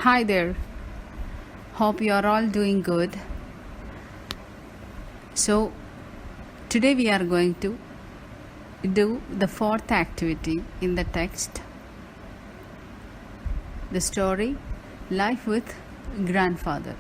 Hi there. Hope you are all doing good. So, today we are going to do the fourth activity in the text, the story Life with Grandfather.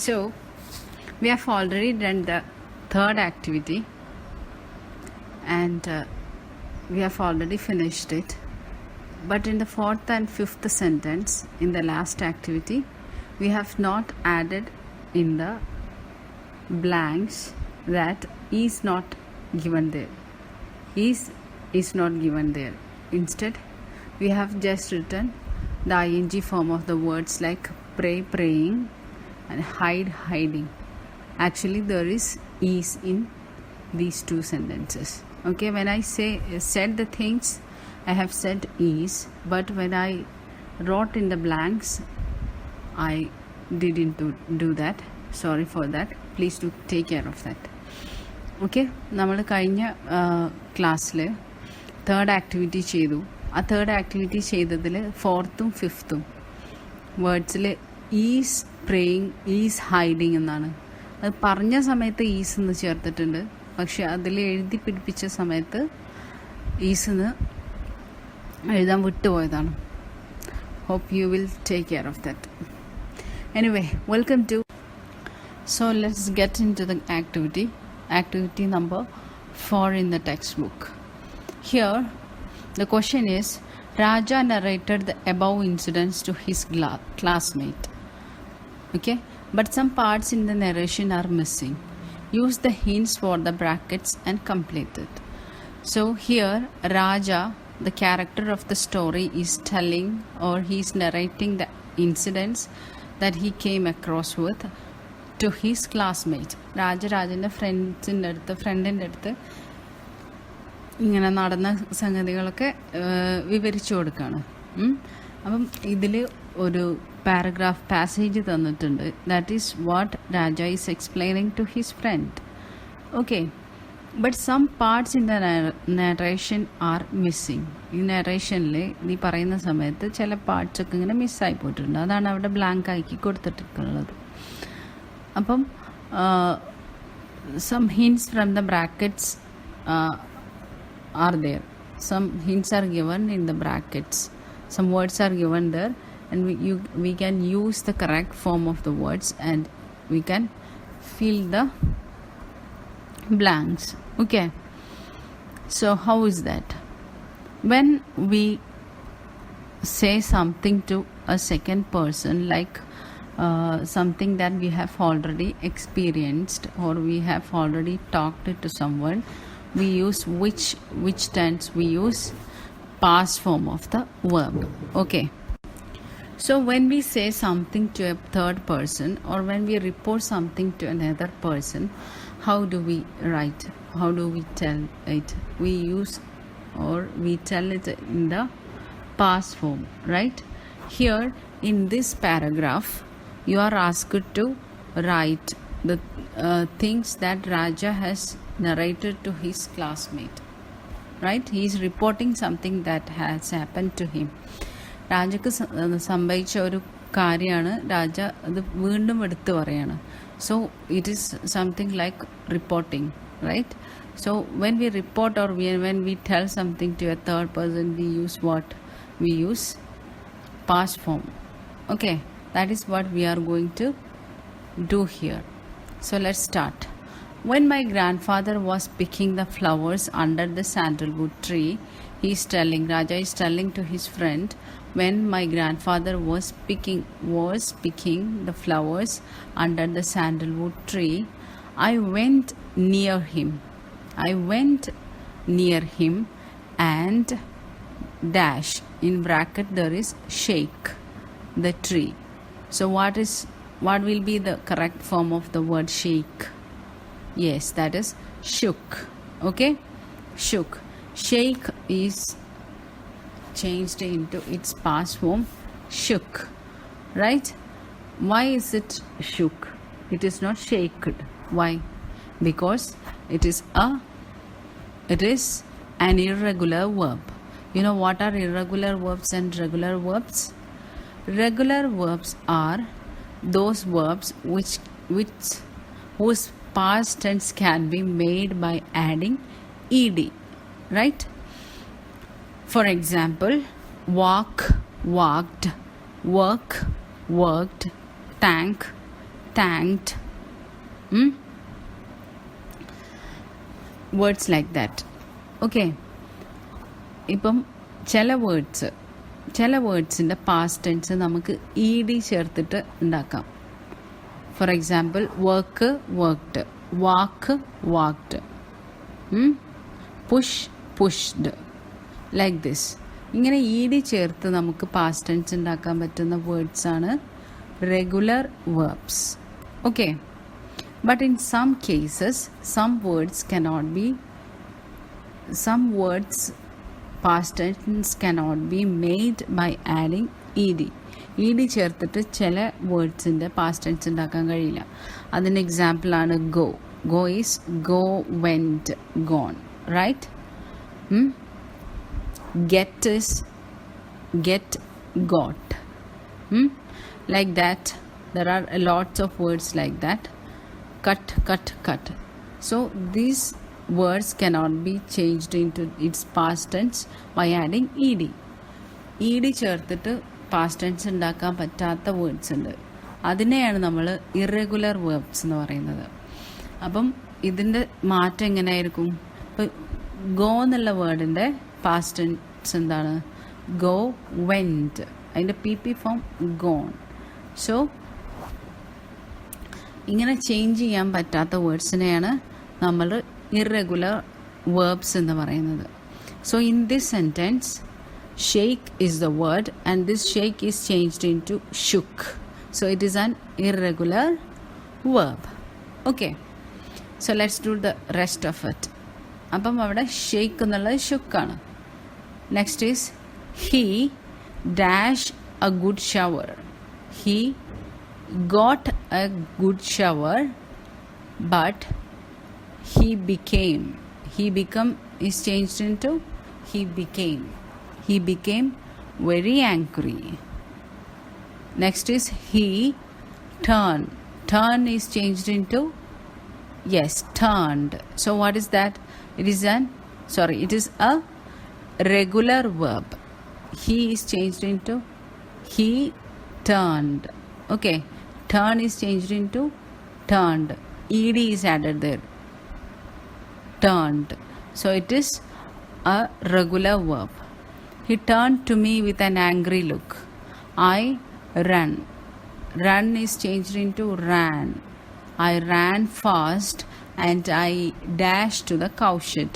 So, we have already done the third activity and we have already finished it. But in the fourth and fifth sentence in the last activity, we have not added in the blanks that is not given there. Is not given there. Instead, we have just written the ing form of the words like pray, praying, and hide, hiding. Actually, there is in these two sentences. Okay, when I said the things, I have said is, but when I wrote in the blanks, I didn't do that. Sorry for that. Please do take care of that. Okay, നമ്മൾ കഴിഞ്ഞ ക്ലാസ്സിൽ third activity ചെയ്തു. ആ third activity ചെയ്തതിൽ ഫോർത്തും ഫിഫ്ത്തും വേർഡ്സിൽ is praying, is hiding എന്നാണ്. അത് പറഞ്ഞ സമയത്ത് ഈസ് എന്ന് ചേർത്തിട്ടുണ്ട്, പക്ഷെ അതിൽ എഴുതി പിടിപ്പിച്ച സമയത്ത് ഈസ് എന്ന് എഴുതാൻ വിട്ടുപോയതാണ്. Hope you will take care of that. Anyway, welcome to. So let's get into the activity number 4 in the textbook. Here the question is, Raja narrated the above incidents to his classmate. Okay, but some parts in the narration are missing. Use the hints for the brackets and complete it. So here Raja, the character of the story, is telling or he is narrating the incidents that he came across with to his classmates. രാജൻ്റെ ഫ്രണ്ടിൻ്റെ അടുത്ത് ഇങ്ങനെ നടന്ന സംഗതികളൊക്കെ വിവരിച്ചു കൊടുക്കുകയാണ്. അപ്പം ഇതിൽ ഒരു പാരഗ്രാഫ് പാസേജ് തന്നിട്ടുണ്ട്. That is what Raja is explaining to his friend. Okay, but some parts in the narration are missing. ഈ നറേഷനിൽ നീ പറയുന്ന സമയത്ത് ചില പാർട്സൊക്കെ ഇങ്ങനെ മിസ്സായി പോയിട്ടുണ്ട്. അതാണ് അവിടെ ബ്ലാങ്ക് ആക്കി കൊടുത്തിട്ടുള്ളത്. അപ്പം some hints from the brackets are there. Some hints are given in the brackets. Some words are given there, and we can use the correct form of the words and we can fill the blanks. Okay, so how is that? When we say something to a second person, like something that we have already experienced or we have already talked to someone, we use which tense? We use past form of the verb. Okay, so when we say something to a third person or when we report something to another person, how do we write? How do we tell it? We use or we tell it in the past form, right? Here in this paragraph, you are asked to write the things that Raja has narrated to his classmate, right? He is reporting something that has happened to him. രാജക്ക് സംഭവിച്ച ഒരു കാര്യമാണ് രാജ അത് വീണ്ടും എടുത്തു പറയാണ്. So it is something like reporting, right? So when we report or when we tell something to a third person, we use what? We use past form. Okay, that is what we are going to do here. So let's start. When my grandfather was picking the flowers under the sandalwood tree, Raja is telling to his friend, when my grandfather was picking the flowers under the sandalwood tree, I went near him and dash, in bracket there is shake the tree. So what will be the correct form of the word shake? Yes, that is shook. Okay, shook. Shake is changed into its past form, shook, right? Why is it shook? It is not shaked. Why? Because it is an irregular verb. You know what are irregular verbs and regular verbs? Regular verbs are those verbs whose past tense can be made by adding ed, right? For example, walk, walked, work, worked, thank, thanked. Words like that. Okay. ഇപ്പം ചില വേർഡ്സിൻ്റെ past tense നമുക്ക് E D ചേർത്തിട്ട് ഉണ്ടാക്കാം. For example work, worked, walk, walked, push, pushed, like this. ഇങ്ങനെ E D ചേർത്ത് നമുക്ക് past tense ഉണ്ടാക്കാൻ പറ്റുന്ന വേർഡ്സാണ് regular verbs. Okay. But in some cases some words past tense cannot be made by adding ed. ed ചേർത്തിട്ട് ചില വേർഡ്സിൻ്റെ past tense ഉണ്ടാക്കാൻ കഴിയില്ല. അതിന് എക്സാമ്പിളാണ് go. Go is go, went, gone, right? Get is get, got. Like that, there are lots of words like that. Cut, cut, cut. So these words cannot be changed into its past tense by adding ed. ed ചേർത്തിട്ട് past tense ഉണ്ടാക്കാൻ പറ്റാത്ത words ഉണ്ട്. അതിനെയാണ് നമ്മൾ irregular verbs എന്ന് പറയുന്നത്. അപ്പം ഇതിൻ്റെ മാറ്റം എങ്ങനെയായിരിക്കും? ഇപ്പം ഗോ എന്നുള്ള വേർഡിൻ്റെ പാസ്റ്റ് ടെൻസ് എന്താണ്? Go, went. അതിൻ്റെ പി ഫോം ഗോൺ. സോ ഇങ്ങനെ ചേഞ്ച് ചെയ്യാൻ പറ്റാത്ത വേർഡ്സിനെയാണ് നമ്മൾ irregular verbs എന്ന് പറയുന്നത്. So in this sentence, shake is the word and this shake is changed into shook. So it is an irregular verb. Okay. So let's do the rest of it. അപ്പം അവിടെ shake എന്നുള്ളത് shook ആണ്. Next is he dash a good shower. He got a good shower but he become is changed into he became very angry. Next is he turn is changed into turned. So what is that? It is a regular verb. He is changed into he turned. Okay, turn is changed into turned. ed is added there, turned. So it is a regular verb. He turned to me with an angry look. I ran. Run is changed into ran. I ran fast and I dashed to the cowshed.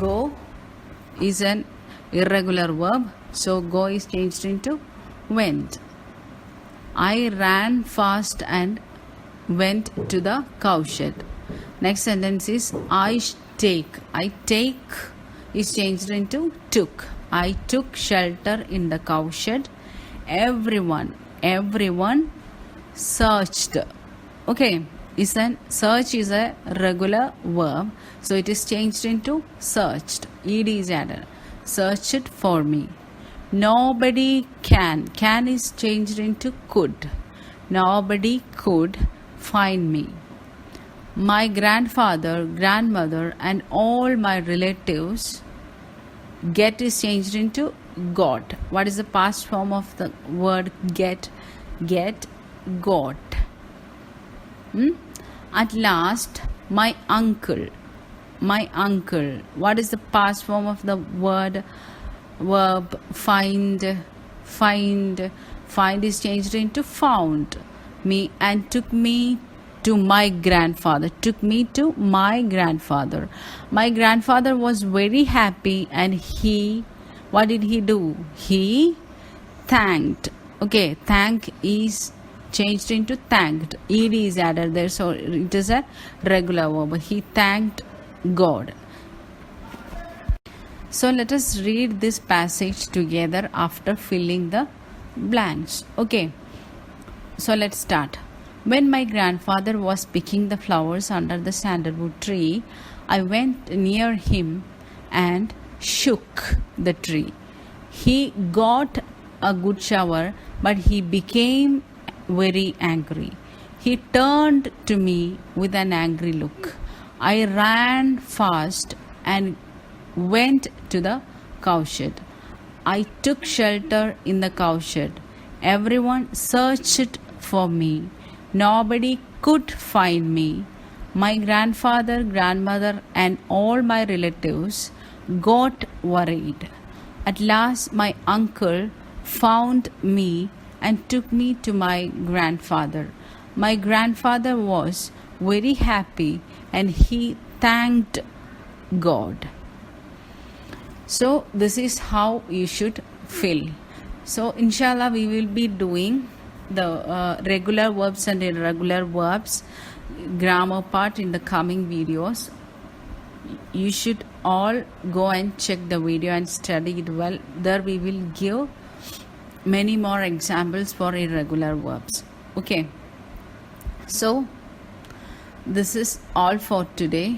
Go is an irregular verb. So go is changed into went. I ran fast and went to the cowshed. Next sentence is I take is changed into took. I took shelter in the cowshed. Everyone searched. Okay, search is a regular verb, so it is changed into searched. ed is added. Searched for me. Nobody can is changed into could. Nobody could find me. My grandfather, grandmother and all my relatives. Get is changed into got. What is the past form of the word get? Got. At last, my uncle. What is the past form of the verb find? Find is changed into found. Me and took me to my grandfather. My grandfather was very happy and what did he do? He thanked. Okay, thank is changed into thanked. ed is added there, so it is a regular verb. He thanked God. So let us read this passage together after filling the blanks. Okay, so let's start. When my grandfather was picking the flowers under the sandalwood tree, I went near him and shook the tree. He got a good shower, but he became very angry. He turned to me with an angry look. I ran fast and went to the cowshed. I took shelter in the cowshed. Everyone searched for me. Nobody could find me. My grandfather, grandmother, and all my relatives got worried. At last, my uncle found me and took me to my grandfather. My grandfather was very happy and he thanked God. So this is how you should feel. So inshallah we will be doing the regular verbs and irregular verbs grammar part in the coming videos. You should all go and check the video and study it well. There we will give many more examples for irregular verbs. Okay, so this is all for today.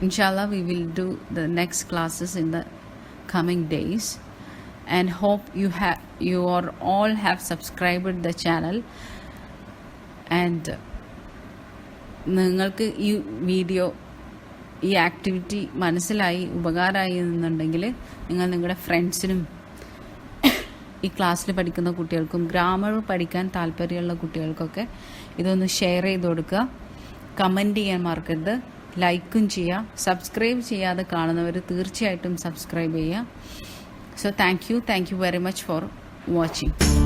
Inshallah we will do the next classes in the coming days, and hope you all have subscribed the channel, and നിങ്ങൾക്ക് ഈ video ഈ activity മനസ്സിലായി ഉപകാരമായി എന്നുണ്ടെങ്കിൽ നിങ്ങൾ നിങ്ങളുടെ ഫ്രണ്ട്സിനും ഈ ക്ലാസ്സിൽ പഠിക്കുന്ന കുട്ടികൾക്കും ഗ്രാമർ പഠിക്കാൻ താല്പര്യമുള്ള കുട്ടികൾക്കൊക്കെ ഇതൊന്ന് ഷെയർ ചെയ്ത് കൊടുക്കുക. കമൻറ്റ് ചെയ്യാൻ മറക്കരുത്, ലൈക്കും ചെയ്യുക. സബ്സ്ക്രൈബ് ചെയ്യാതെ കാണുന്നവർ തീർച്ചയായിട്ടും സബ്സ്ക്രൈബ് ചെയ്യുക. So thank you very much for watching.